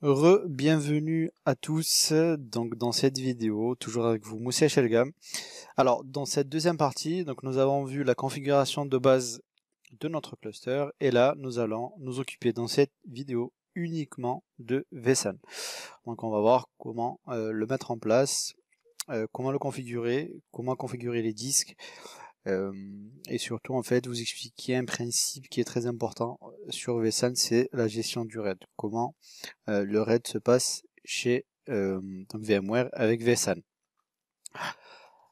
Bienvenue à tous donc dans cette vidéo, toujours avec vous Moussa Chelgam. Alors dans cette deuxième partie, donc nous avons vu la configuration de base de notre cluster et là nous allons nous occuper dans cette vidéo uniquement de vSAN. Donc on va voir comment le mettre en place, comment le configurer, comment configurer les disques et surtout en fait vous expliquer un principe qui est très important sur vSAN, c'est la gestion du RAID. Comment le RAID se passe chez donc VMware avec vSAN.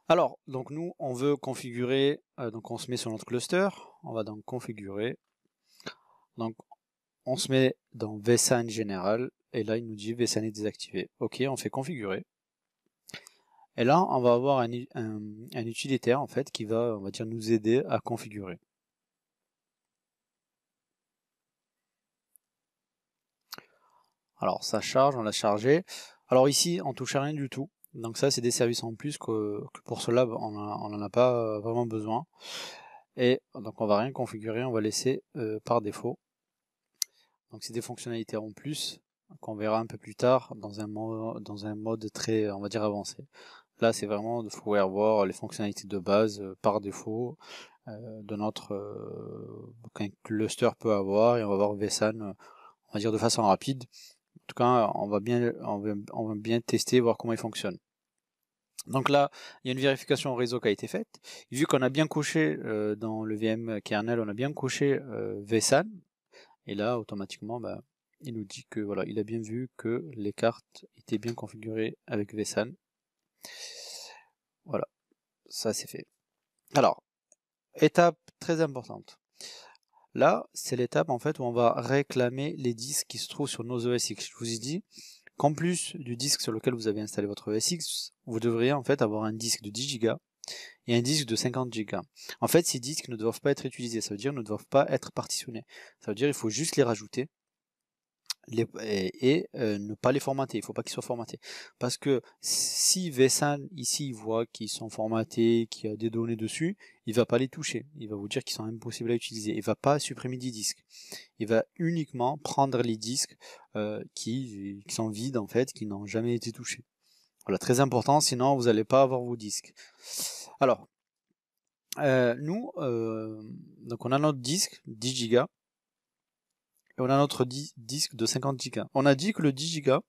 Alors, donc nous, on veut configurer, donc on se met sur notre cluster, on va donc configurer, donc on se met dans vSAN général, et là il nous dit vSAN est désactivé. Ok, on fait configurer. Et là, on va avoir un utilitaire en fait qui va, on va dire, nous aider à configurer. Alors ça charge, on l'a chargé. Alors ici, on touche à rien du tout. Donc ça, c'est des services en plus que pour cela, on n'en a pas vraiment besoin. Et donc on va rien configurer, on va laisser par défaut. Donc c'est des fonctionnalités en plus qu'on verra un peu plus tard dans un mode très, on va dire, avancé. Là, c'est vraiment de pouvoir voir les fonctionnalités de base par défaut de notre qu'un cluster peut avoir, et on va voir vSAN, on va dire de façon rapide. En tout cas, on va bien tester, voir comment il fonctionne. Donc là, il y a une vérification réseau qui a été faite. Vu qu'on a bien coché dans le VM kernel, on a bien coché vSAN, et là, automatiquement, il nous dit que voilà, il a bien vu que les cartes étaient bien configurées avec vSAN. Voilà, ça c'est fait. Alors, étape très importante. Là, c'est l'étape en fait où on va réclamer les disques qui se trouvent sur nos OS X. Je vous ai dit qu'en plus du disque sur lequel vous avez installé votre OS X, vous devriez en fait avoir un disque de 10 Go et un disque de 50 Go. En fait, ces disques ne doivent pas être utilisés, ça veut dire ne doivent pas être partitionnés. Ça veut dire il faut juste les rajouter et ne pas les formater, il ne faut pas qu'ils soient formatés. Parce que si vSAN ici voit qu'ils sont formatés, qu'il y a des données dessus, il ne va pas les toucher, il va vous dire qu'ils sont impossibles à utiliser, il ne va pas supprimer des disques. Il va uniquement prendre les disques qui sont vides en fait, qui n'ont jamais été touchés. Voilà, très important, sinon vous n'allez pas avoir vos disques. Alors, nous, donc on a notre disque 10 Go, et on a notre disque de 50 Go. On a dit que le 10 Go,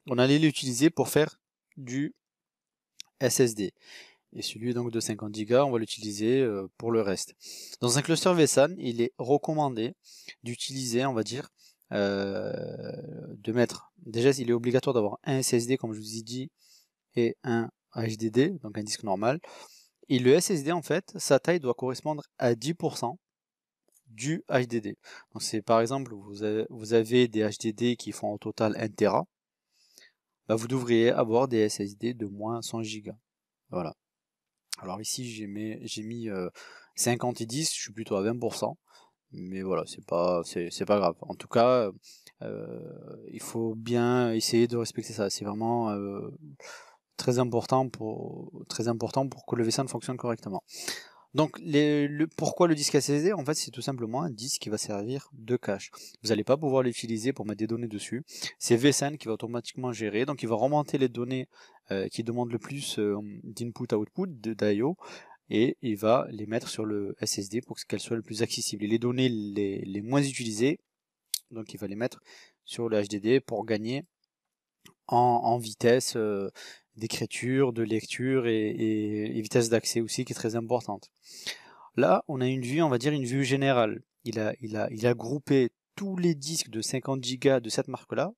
on allait l'utiliser pour faire du SSD. Et celui donc de 50 Go, on va l'utiliser pour le reste. Dans un cluster vSAN, il est recommandé d'utiliser, on va dire, de mettre, déjà il est obligatoire d'avoir un SSD comme je vous ai dit, et un HDD, donc un disque normal. Et le SSD en fait, sa taille doit correspondre à 10% du HDD. Donc c'est par exemple, vous avez des HDD qui font au total 1 Tera, vous devriez avoir des SSD de moins 100 Go. Voilà. Alors ici j'ai mis 50 et 10, je suis plutôt à 20%, mais voilà, c'est pas grave. En tout cas, il faut bien essayer de respecter ça. C'est vraiment très important pour que le vSAN fonctionne correctement. Donc pourquoi le disque SSD? En fait, c'est tout simplement un disque qui va servir de cache. Vous n'allez pas pouvoir l'utiliser pour mettre des données dessus. C'est vSAN qui va automatiquement gérer, donc il va remonter les données qui demandent le plus d'input-output, d'IO, et il va les mettre sur le SSD pour qu'elles soient le plus accessibles. Et les données les moins utilisées, donc il va les mettre sur le HDD pour gagner en vitesse d'écriture, de lecture et vitesse d'accès aussi, qui est très importante. Là, on a une vue, on va dire une vue générale. Il a groupé tous les disques de 50 Go de cette marque-là.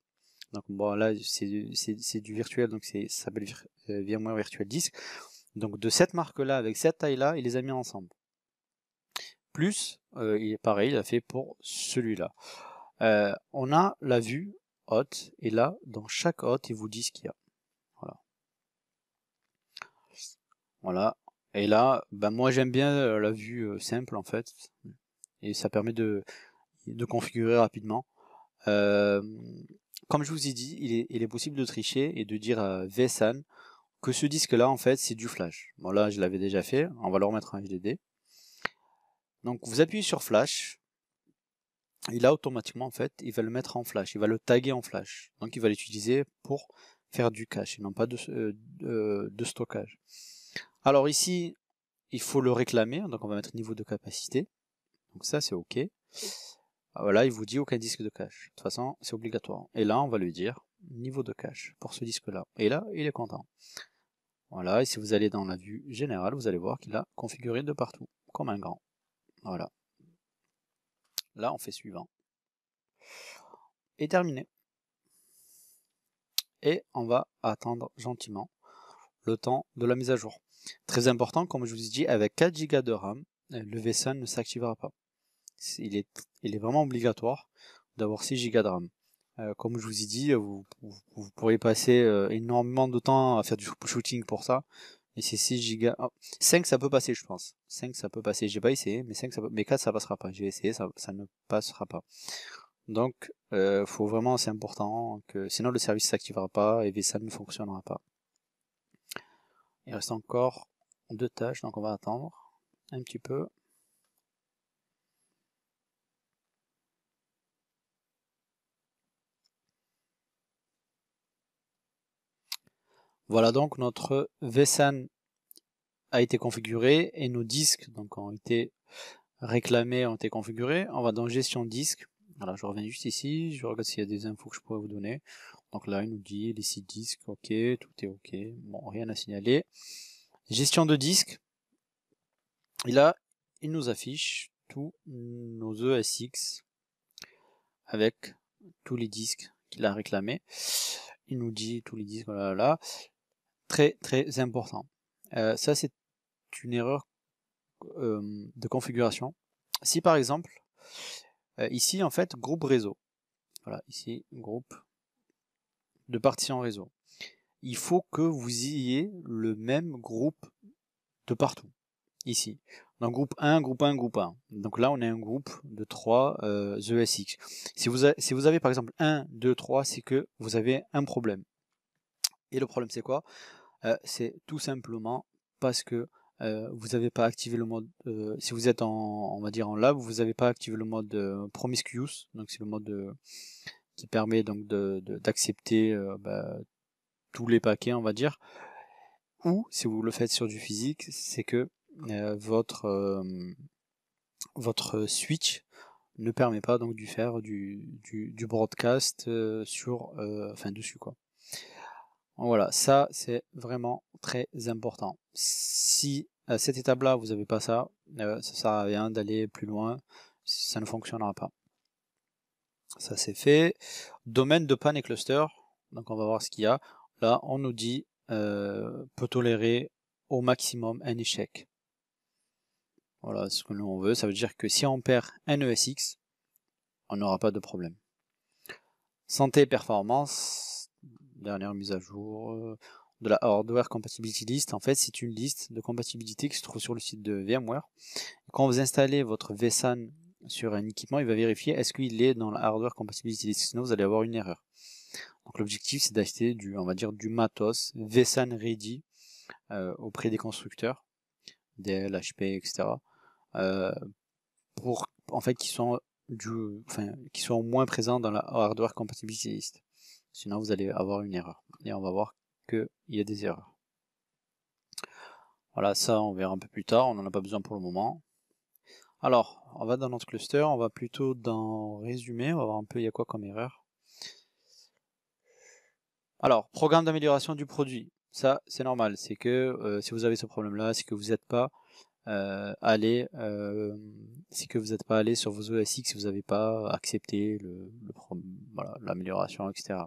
Donc bon, là c'est du virtuel, donc ça s'appelle VMware Virtual Disk. Donc de cette marque-là, avec cette taille-là, il les a mis ensemble. Plus, il est pareil, il a fait pour celui-là. On a la vue haute, et là, dans chaque haute, il vous dit ce qu'il y a. Voilà. Voilà. Et là, moi j'aime bien la vue simple en fait, et ça permet de configurer rapidement. Comme je vous ai dit, il est possible de tricher et de dire à vSAN que ce disque-là, en fait, c'est du flash. Bon, là, je l'avais déjà fait, on va le remettre en HDD. Donc, vous appuyez sur flash, Et là, automatiquement, en fait, il va le mettre en flash, il va le taguer en flash. Donc, il va l'utiliser pour faire du cache et non pas de stockage. Alors ici, il faut le réclamer, donc on va mettre niveau de capacité. Donc ça, c'est OK. Voilà, il vous dit aucun disque de cache. De toute façon, c'est obligatoire. Et là, on va lui dire niveau de cache pour ce disque-là. Et là, il est content. Voilà, et si vous allez dans la vue générale, vous allez voir qu'il a configuré de partout, comme un grand. Voilà. Là, on fait suivant. Et terminé. Et on va attendre gentiment le temps de la mise à jour. Très important, comme je vous ai dit, avec 4 Go de RAM, le vSAN ne s'activera pas. Il est vraiment obligatoire d'avoir 6 Go de RAM. Comme je vous ai dit, vous pourriez passer énormément de temps à faire du shooting pour ça. Et c'est 6 Go. Oh, 5 ça peut passer, je pense. 5 ça peut passer. J'ai pas essayé, mais 5 ça peut... mais 4 ça passera pas. J'ai essayé, ça ne passera pas. Donc faut vraiment, c'est important que sinon le service s'activera pas et vSAN ne fonctionnera pas. Il reste encore 2 tâches, donc on va attendre un petit peu. Voilà, donc notre vSAN a été configuré et nos disques donc ont été réclamés, ont été configurés. On va dans gestion disque. Voilà, je reviens juste ici, je regarde s'il y a des infos que je pourrais vous donner. Donc là, il nous dit les 6 disques, ok, tout est ok, bon, rien à signaler. Gestion de disque. Et là, il nous affiche tous nos ESX avec tous les disques qu'il a réclamés. Il nous dit tous les disques, voilà. Très très important. Ça, c'est une erreur de configuration. Si par exemple, ici en fait, groupe réseau. Voilà, ici, groupe de partition réseau. Il faut que vous ayez le même groupe de partout. Ici. Dans groupe 1, groupe 1, groupe 1. Donc là, on a un groupe de 3 ESX. Si vous avez par exemple 1, 2, 3, c'est que vous avez un problème. Et le problème, c'est quoi? C'est tout simplement parce que vous n'avez pas activé le mode, si vous êtes on va dire en lab, vous n'avez pas activé le mode promiscuous, donc c'est le mode qui permet donc d'accepter tous les paquets, on va dire. Ou si vous le faites sur du physique, c'est que votre switch ne permet pas donc de faire du broadcast dessus quoi. Voilà, ça c'est vraiment très important. Si à cette étape-là vous n'avez pas ça, ça sert à rien d'aller plus loin, ça ne fonctionnera pas. Ça c'est fait. Domaine de panne et cluster, donc on va voir ce qu'il y a. Là on nous dit peut tolérer au maximum un échec. Voilà ce que nous on veut, ça veut dire que si on perd un ESX, on n'aura pas de problème. Santé et performance, dernière mise à jour de la Hardware Compatibility List. En fait, c'est une liste de compatibilité qui se trouve sur le site de VMware. Quand vous installez votre vSAN sur un équipement, il va vérifier est-ce qu'il est dans la Hardware Compatibility List, sinon vous allez avoir une erreur. Donc l'objectif, c'est d'acheter on va dire du matos vSAN ready auprès des constructeurs, Dell, HP, etc. Pour en fait qui sont moins présents dans la Hardware Compatibility List. Sinon vous allez avoir une erreur. Et on va voir qu'il y a des erreurs. Voilà, ça on verra un peu plus tard, on n'en a pas besoin pour le moment. Alors, on va dans notre cluster, on va plutôt dans résumé, on va voir un peu il y a quoi comme erreur. Alors, programme d'amélioration du produit. Ça, c'est normal, c'est que si vous avez ce problème-là, c'est que vous n'êtes pas allé sur vos ESX, si vous n'avez pas accepté l'amélioration, etc.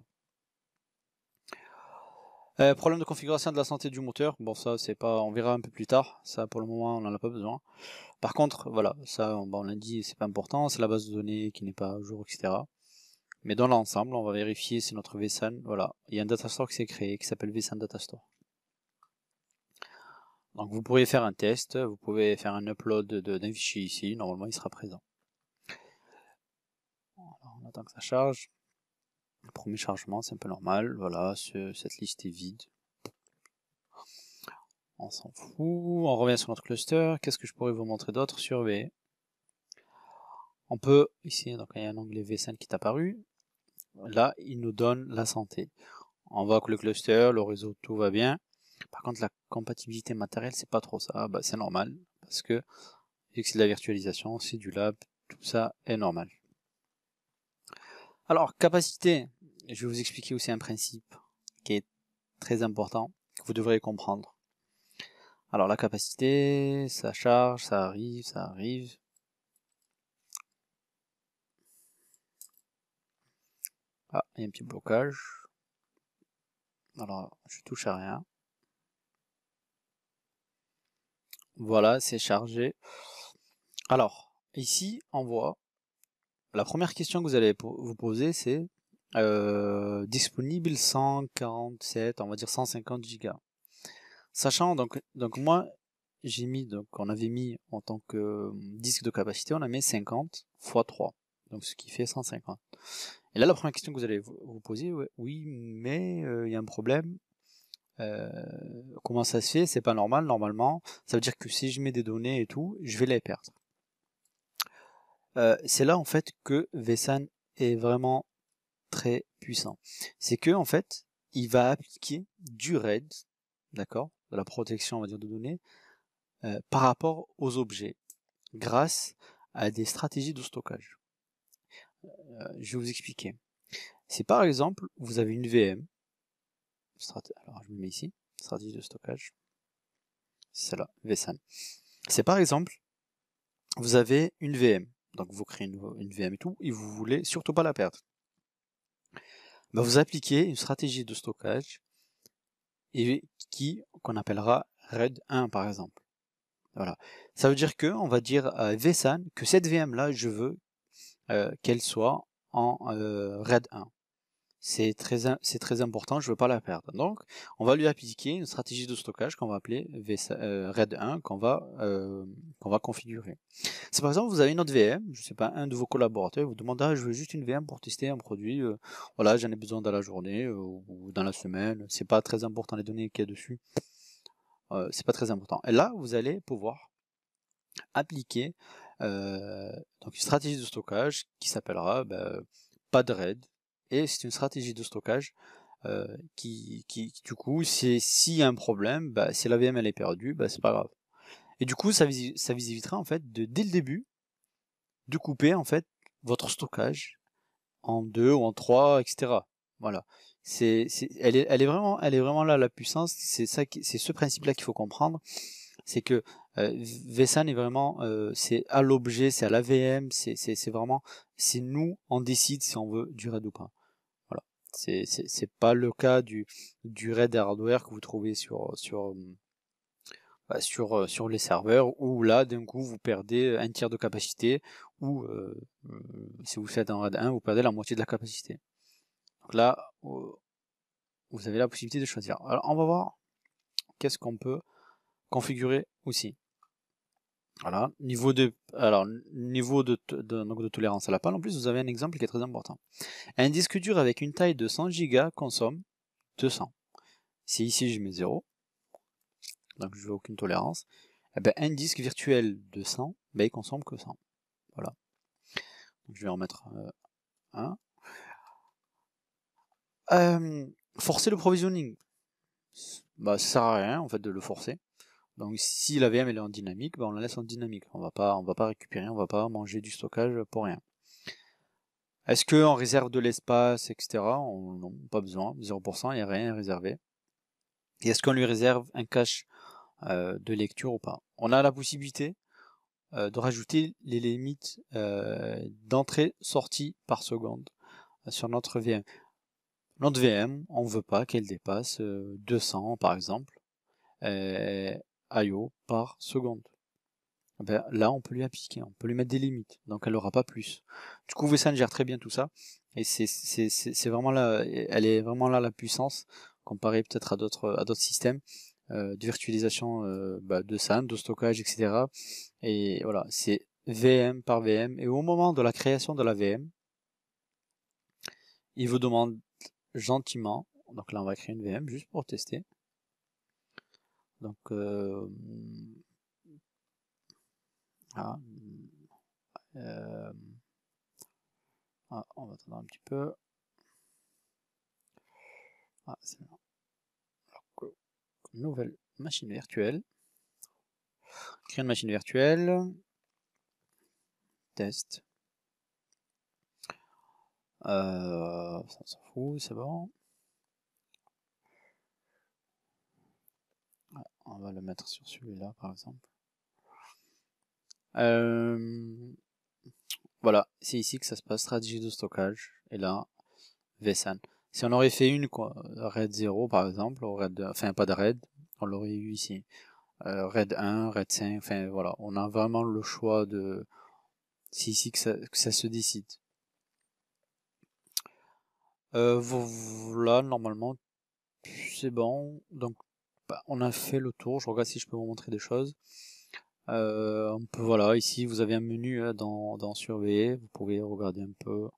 Problème de configuration de la santé du moteur. Bon, ça, c'est pas, on verra un peu plus tard. Ça, pour le moment, on n'en a pas besoin. Par contre, voilà, ça, on l'a dit, c'est pas important. C'est la base de données qui n'est pas à jour, etc. Mais dans l'ensemble, on va vérifier si notre vSAN, voilà, il y a un datastore qui s'est créé, qui s'appelle vSAN Datastore. Donc, vous pourriez faire un test, vous pouvez faire un upload d'un fichier ici. Normalement, il sera présent. Alors, on attend que ça charge. Le premier chargement, c'est un peu normal. Voilà, cette liste est vide. On s'en fout. On revient sur notre cluster. Qu'est-ce que je pourrais vous montrer d'autre sur V? On peut, ici, donc il y a un onglet vSAN qui est apparu. Là, il nous donne la santé. On voit que le cluster, le réseau, tout va bien. Par contre, la compatibilité matérielle, c'est pas trop ça. Bah, c'est normal, parce que vu que c'est de la virtualisation, c'est du lab, tout ça est normal. Alors, capacité, je vais vous expliquer aussi un principe qui est très important, que vous devrez comprendre. Alors, la capacité, ça charge, ça arrive, ça arrive. Ah, il y a un petit blocage. Alors, je touche à rien. Voilà, c'est chargé. Alors, ici, on voit, la première question que vous allez vous poser, c'est disponible 147, on va dire 150 gigas. Sachant, donc moi, j'ai mis, donc on avait mis en tant que disque de capacité, on a mis 50 x 3, donc ce qui fait 150. Et là, la première question que vous allez vous poser, oui, mais il y a un problème. Comment ça se fait? C'est pas normal, normalement. Ça veut dire que si je mets des données et tout, je vais les perdre. C'est là en fait que vSAN est vraiment très puissant. C'est que en fait, il va appliquer du RAID, d'accord, de la protection, on va dire, de données, par rapport aux objets, grâce à des stratégies de stockage. Je vais vous expliquer. Si par exemple, vous avez une VM, alors je me mets ici, stratégie de stockage, c'est celle-là, vSAN. C'est par exemple, vous avez une VM, donc vous créez une VM et tout, et vous voulez surtout pas la perdre. Ben vous appliquez une stratégie de stockage et qu'on appellera RAID 1 par exemple. Voilà. Ça veut dire que on va dire à vSAN que cette VM là, je veux qu'elle soit en RAID 1. C'est très important, je veux pas la perdre. Donc, on va lui appliquer une stratégie de stockage qu'on va appeler RAID 1 qu'on va configurer. Si par exemple vous avez une autre VM, je sais pas, un de vos collaborateurs vous demande je veux juste une VM pour tester un produit, voilà, j'en ai besoin dans la journée ou dans la semaine, c'est pas très important les données qu'il y a dessus, c'est pas très important. Et là, vous allez pouvoir appliquer donc une stratégie de stockage qui s'appellera pas de RAID, et c'est une stratégie de stockage qui du coup, s'il y a un problème, si la VM elle est perdue, c'est pas grave. Et du coup, ça vous évitera en fait dès le début de couper en fait votre stockage en 2 ou en 3, etc. Voilà. Elle est vraiment là la puissance. C'est ce principe-là qu'il faut comprendre. C'est que vSAN est vraiment, c'est à l'objet, c'est à la VM, c'est vraiment, c'est nous, on décide si on veut du RAID ou pas. Voilà. C'est pas le cas du RAID hardware que vous trouvez sur les serveurs, où là d'un coup vous perdez un tiers de capacité, ou si vous faites un RAID 1, vous perdez la moitié de la capacité. Donc là, vous avez la possibilité de choisir. Alors on va voir qu'est-ce qu'on peut configurer aussi. Voilà, niveau de tolérance à la panne. En plus, vous avez un exemple qui est très important. Un disque dur avec une taille de 100 Go consomme 200. Si ici je mets 0, donc je veux aucune tolérance, et ben un disque virtuel de 100, il consomme que 100. Voilà. Donc je vais en mettre un. Forcer le provisioning, ça sert à rien en fait de le forcer. Donc si la VM elle est en dynamique, on la laisse en dynamique. On va pas récupérer, on va pas manger du stockage pour rien. Est-ce qu'on réserve de l'espace, etc. Non, pas besoin, 0%, il n'y a rien réservé. Et est-ce qu'on lui réserve un cache de lecture ou pas? On a la possibilité de rajouter les limites d'entrée-sortie par seconde sur notre VM. Notre VM, on ne veut pas qu'elle dépasse 200 par exemple IO par seconde. Là, on peut lui appliquer, on peut lui mettre des limites, donc elle n'aura pas plus. Du coup, vSAN gère très bien tout ça, et c'est vraiment là, elle est vraiment là la puissance, comparée peut-être à d'autres systèmes de virtualisation de SAN, de stockage, etc. Et voilà, c'est VM par VM, et au moment de la création de la VM, il vous demande gentiment, donc là on va créer une VM juste pour tester. Donc Ah, on va attendre un petit peu. Ah, c'est là. Nouvelle machine virtuelle. Créer une machine virtuelle. Test. Ça on s'en fout, c'est bon. Ouais, on va le mettre sur celui-là par exemple. Voilà, c'est ici que ça se passe, stratégie de stockage. Et là, vSAN. Si on aurait fait une quoi, RAID 0 par exemple, ou RAID, enfin pas de RAID, on l'aurait eu ici. RAID 1, RAID 5, enfin voilà, on a vraiment le choix de... C'est ici que ça se décide. Voilà, normalement, c'est bon. Donc, bah, on a fait le tour. Je regarde si je peux vous montrer des choses. On peut, voilà, ici, vous avez un menu dans Surveiller. Vous pouvez regarder un peu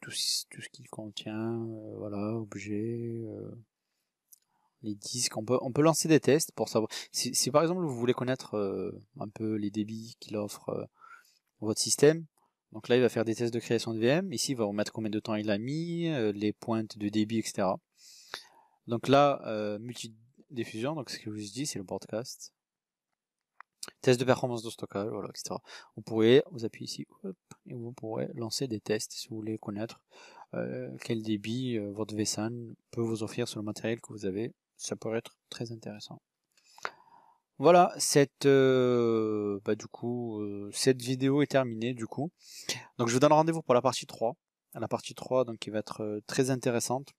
tout ce qu'il contient. Voilà, objets, les disques. On peut lancer des tests pour savoir. Si par exemple, vous voulez connaître un peu les débits qu'il offre votre système, donc là, il va faire des tests de création de VM. Ici, il va vous mettre combien de temps il a mis, les pointes de débit, etc. Donc là, multi-diffusion, donc ce que je vous dis, c'est le broadcast. Test de performance de stockage, voilà, etc. Vous appuyez ici, hop, et vous pourrez lancer des tests si vous voulez connaître quel débit votre vSAN peut vous offrir sur le matériel que vous avez. Ça pourrait être très intéressant. Voilà, cette vidéo est terminée du coup. Donc je vous donne rendez-vous pour la partie 3. La partie 3 donc qui va être très intéressante.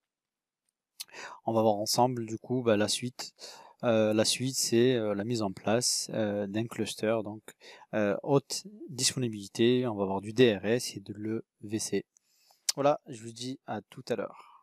On va voir ensemble du coup la suite. La suite c'est la mise en place d'un cluster donc haute disponibilité. On va avoir du DRS et de l'EVC. Voilà, je vous dis à tout à l'heure.